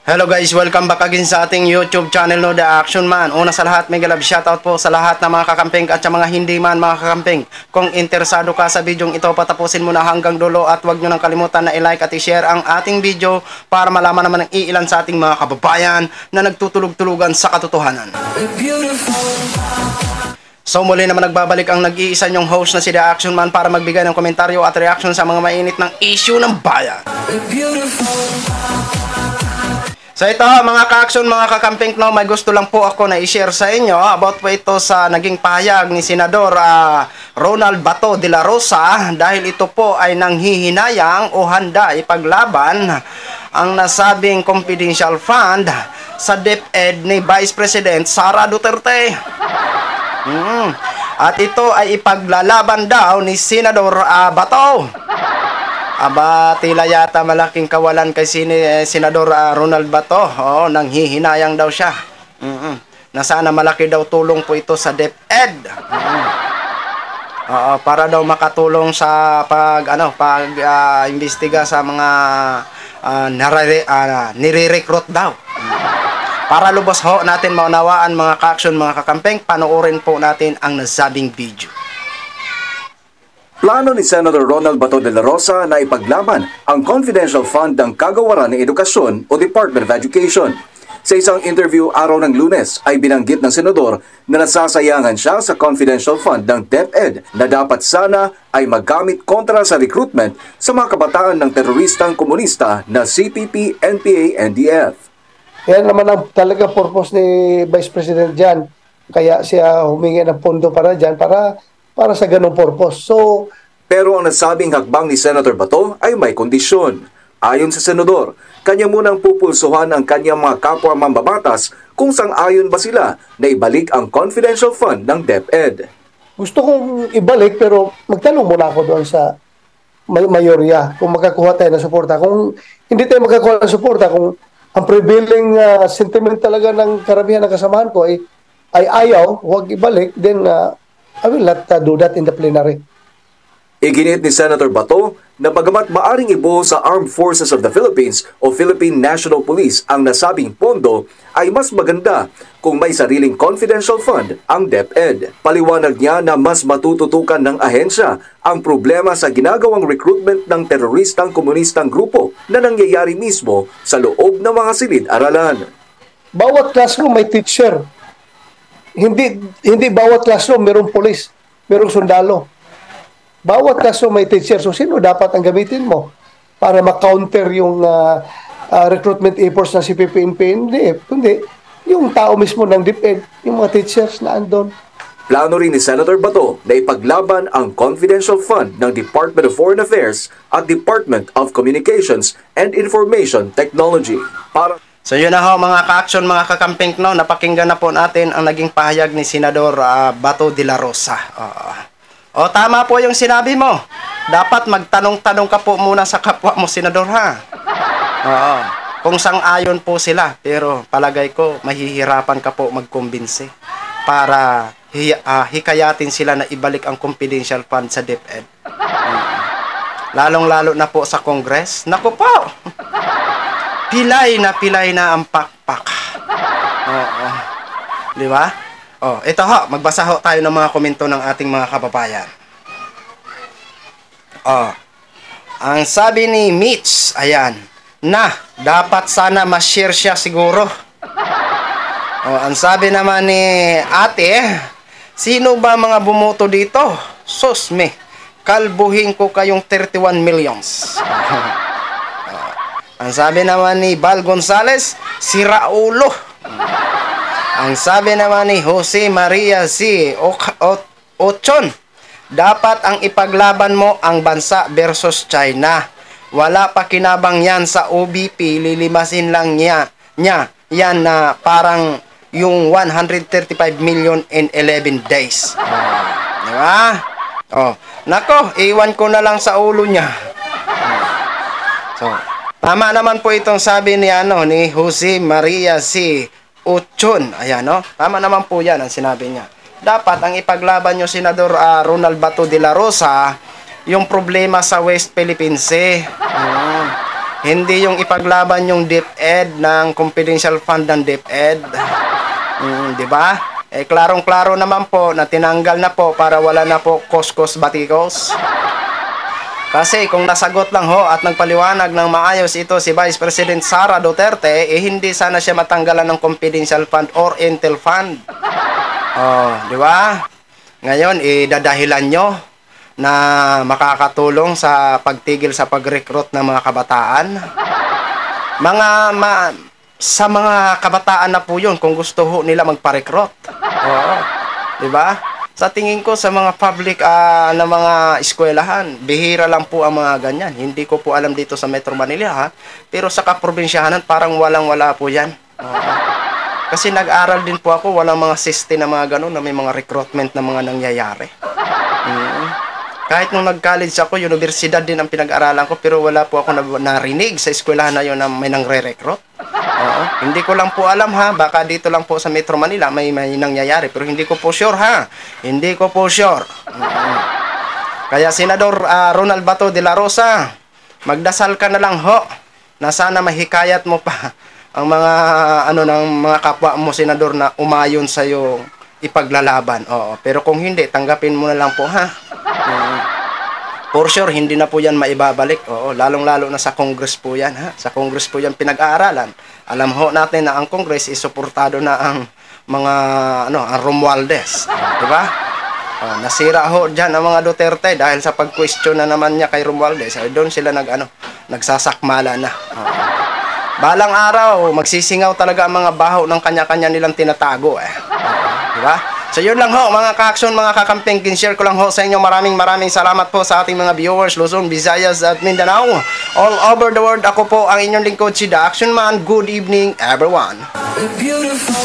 Hello guys, welcome back again sa ating YouTube channel no, The Action Man. Una sa lahat, mega love shoutout po sa lahat ng mga kakamping at sa mga hindi man mga kakamping. Kung interesado ka sa bidyong ito, patapusin mo na hanggang dulo at huwag nyo nang kalimutan na i-like at i-share ang ating video para malaman naman ng iilan sa ating mga kababayan na nagtutulog-tulugan sa katotohanan. So muli naman nagbabalik ang nag-iisa nyong host na si The Action Man para magbigay ng komentaryo at reaction sa mga mainit ng issue ng bayan. So ito mga ka-action, mga kakamping, no, may gusto lang po ako na i-share sa inyo about po ito sa naging pahayag ni Senador Ronald Bato de la Rosa dahil ito po ay nanghihinayang o handa ipaglaban ang nasabing confidential fund sa DepEd ni Vice President Sara Duterte. At ito ay ipaglalaban daw ni Senador Bato. Aba, tila yata malaking kawalan kay Senador Ronald Bato. Oo, nanghihinayang daw siya. Na sana malaki daw tulong po ito sa DepEd. Oo, para daw makatulong sa imbestiga sa mga nire-recruit daw. Para lubos ho natin maunawaan mga ka-action, mga kakampeng, panoorin po natin ang nasabing video. Plano ni Senator Ronald Bato de la Rosa na ipaglaban ang confidential fund ng Kagawaran ng Edukasyon o Department of Education. Sa isang interview araw ng Lunes ay binanggit ng senador na nasasayangan siya sa confidential fund ng DepEd na dapat sana ay magamit kontra sa recruitment sa mga kabataan ng teroristang komunista na CPP, NPA, NDF. Yan naman ang talaga purpose ni Vice President dyan. Kaya siya humingi ng pondo para dyan para sa ganung purpose. Pero ang nasabing hakbang ni Senator Bato ay may kondisyon. Ayon sa senador, kanya munang pupulsuhan ang kanyang mga kapwa mambabatas kung sang-ayon ba sila na ibalik ang confidential fund ng DepEd. Gusto kong ibalik pero magtanong muna ako doon sa mayorya kung makakuha tayo ng suporta. Kung hindi tayo makakuha ng suporta, kung ang prevailing sentiment talaga ng karamihan ng kasamahan ko ay ayaw, huwag ibalik, then I will not do that in the plenary. Iginit ni Senator Bato na bagamat maaring ibuhos sa Armed Forces of the Philippines o Philippine National Police ang nasabing pondo, ay mas maganda kung may sariling confidential fund ang DepEd. Paliwanag niya na mas matututukan ng ahensya ang problema sa ginagawang recruitment ng teroristang komunistang grupo na nangyayari mismo sa loob ng mga silid-aralan. Bawat classroom may teacher. Hindi bawat classroom mayroong police, mayroong sundalo. Bawat classroom may teacher. So sino dapat ang gamitin mo para ma-counter yung recruitment efforts ng CPP, NPA? Hindi. Yung tao mismo ng DepEd, yung mga teachers na andon. Plano rin ni Senator Bato na ipaglaban ang confidential fund ng Department of Foreign Affairs at Department of Communications and Information Technology. So yun na ho mga ka-action, mga kakamping, no, napakinggan na po natin ang naging pahayag ni Senador Bato de la Rosa. O tama po yung sinabi mo. Dapat magtanong-tanong ka po muna sa kapwa mo, Senador, ha? Oo. Kung sang-ayon po sila, pero palagay ko mahihirapan ka po magkumbinsi para hikayatin sila na ibalik ang confidential fund sa DepEd. Lalong-lalo na po sa Congress. Naku po! Pilay na ang pakpak. Oo. Di ba? Oh, ito ho, magbasa ho tayo ng mga komento ng ating mga kababayan. Oh. Ang sabi ni Mitch, ayan, na dapat sana ma-share siya siguro. Oh, ang sabi naman ni Ate, sino ba mga bumoto dito? Sus me, kalbuhin ko kayong 31 millions. Ang sabi naman ni Bal Gonzales, si Raulo. Ang sabi naman ni Jose Maria C. Ochon, dapat ang ipaglaban mo ang bansa versus China. Wala pa kinabang yan sa OBP, lilimasin lang niya yan na parang yung 135 million in 11 days. Diba? Oh, nako, iwan ko na lang sa ulo niya. So, tama naman po itong sabi ni Jose Maria C. Ochon. Ayan, no? Tama naman po yan ang sinabi niya. Dapat ang ipaglaban nyo, Senador Ronald Bato de la Rosa, yung problema sa West Philippine Sea. Hindi yung ipaglaban yung DepEd ng confidential fund ng DepEd. Di ba? Eh, klarong-klaro naman po na tinanggal na po para wala na po koskos batikos. Kasi kung nasagot lang ho at nagpaliwanag ng maayos ito si Vice President Sara Duterte, eh hindi sana siya matanggalan ng confidential fund or intel fund. Oh, di ba? Ngayon, idadahilan nyo na makakatulong sa pagtigil sa pag-recruit ng mga kabataan. Sa mga kabataan na po yun kung gusto ho nila magpa-recruit. Oo. Di ba? Sa tingin ko sa mga public na mga eskwelahan, bihira lang po ang mga ganyan. Hindi ko po alam dito sa Metro Manila ha. Pero sa kaprobinsyahanan parang walang-wala po yan. Kasi nag-aral din po ako, walang mga system na mga ganun na may mga recruitment na mga nangyayari. Kahit nung nag-college ako, universidad din ang pinag-aralan ko, pero wala po ako narinig sa eskwelahan na yun na may nangre-recruit. Hindi ko lang po alam ha, baka dito lang po sa Metro Manila may nangyayari, pero hindi ko po sure ha. Hindi ko po sure. Kaya Senador Ronald Bato de la Rosa, magdasal ka na lang ho na sana mahikayat mo pa ang mga ng mga kapwa mo senador na umayon sa iyo ipaglalaban. Oo, pero kung hindi, tanggapin mo na lang po ha. For sure, hindi na po yan maibabalik. Oo, lalong-lalo na sa Congress po yan ha. Sa Congress po yan pinag-aaralan. Alam ho natin na ang Congress is suportado na ang mga ang Romualdez, di ba? Nasira ho diyan ang mga Duterte dahil sa pag-question na naman niya kay Romualdez. Doon sila nagsasakmala na. Balang araw, magsisingaw talaga ang mga baho ng kanya-kanya nilang tinatago di ba? So yun lang ho mga ka-action, mga kakamping, share ko lang ho sa inyo. Maraming salamat po sa ating mga viewers Luzon, Visayas at Mindanao. All over the world, ako po ang inyong lingkod si The Action Man. Good evening everyone. Beautiful.